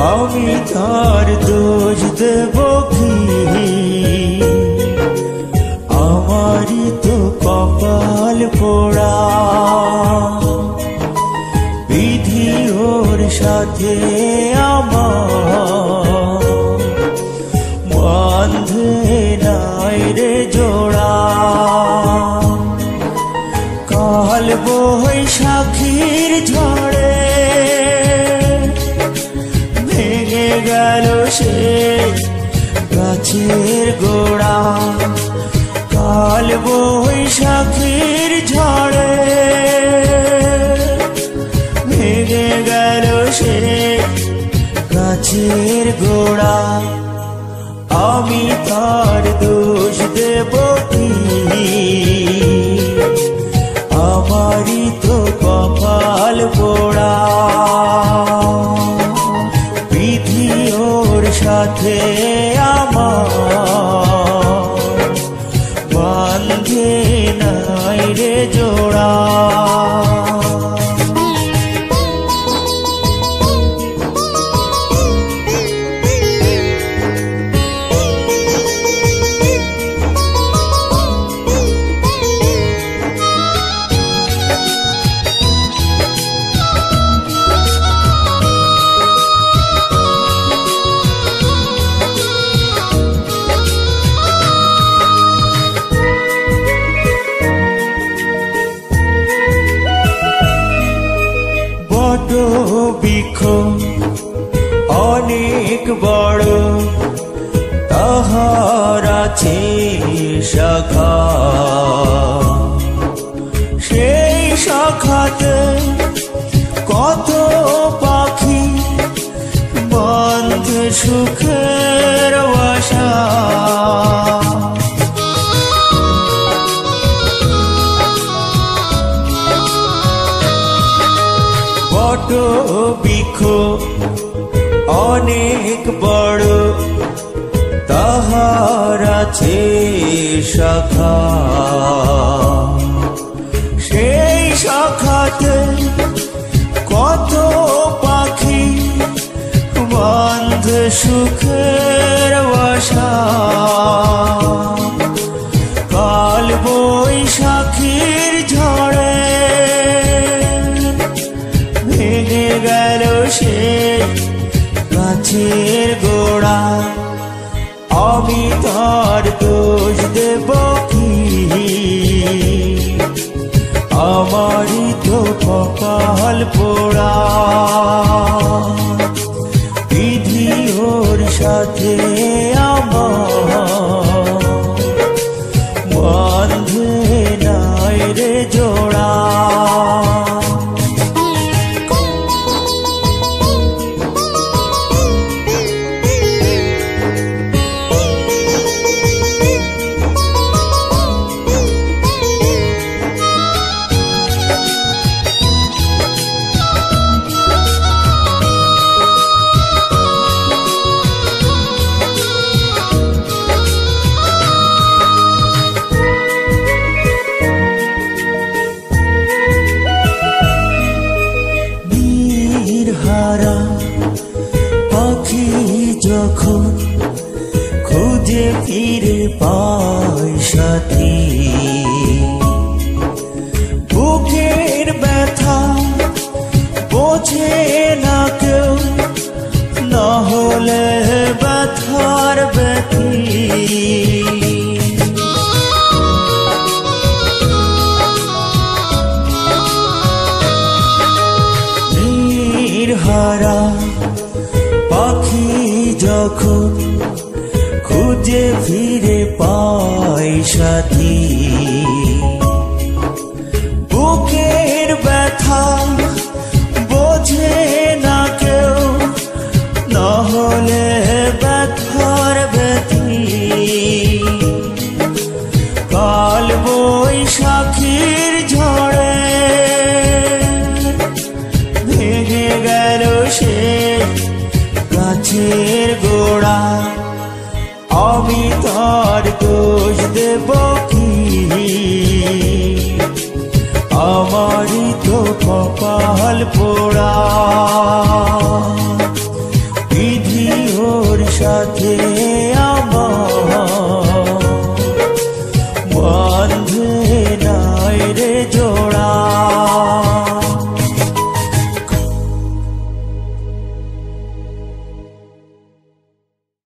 আমি তার দোষ দেব কি? আমারই তো কপাল পোড়া, বিধি ওর সাথে আমার বাঁধে নাই রে জোড়া। কাল বৈশাখীর ঝড়ে ভেঙে গেল সে গাছের গোড়া। কাল বৈশাখীর ঝড়ে ভেঙে গেল সে গাছের গোড়া। আমি তার দোষ দেব কি? আমারই তো কপাল পোড়া, বিধি ওর সাথে আমার বাঁধে নাই রে জোড়া। বৃক্ষ অনেক বড়, তাহার আছে শাখা। সেই শাখাতে কত পাখি বাঁধে সুখের বাসা। বৃক্ষ অনেক বড়, তাহার আছে শাখা। সেই শাখাতে কত পাখি বাঁধে সুখের বাসা। কাল বৈশাখীর ঝড়ে ভেঙে গেল সে গাছের গোড়া। আমি তার দোষ দেব কি? আমারই তো কপাল পোড়া, বিধি ওর সাথে আমার বাঁধে নাই রে জোড়া। পাখি যখন খুঁজে ফিরে পায় সাথী, বুকের ব্যথা বোঝে না কেউ, না হলে ব্যথার ব্যথী। হারা পাখি যখন খুঁজে ফিরে পায় সাথী, বুকের ব্যথা বোঝে না কেউ, না হলে ব্যথার ব্যথী। কাল বৈশাখীর ঝড়ে ভেঙে গেল সে গাছের গোড়া। আমি তার দোষ দেব কি? আমারই তো কপাল পোড়া, সাথে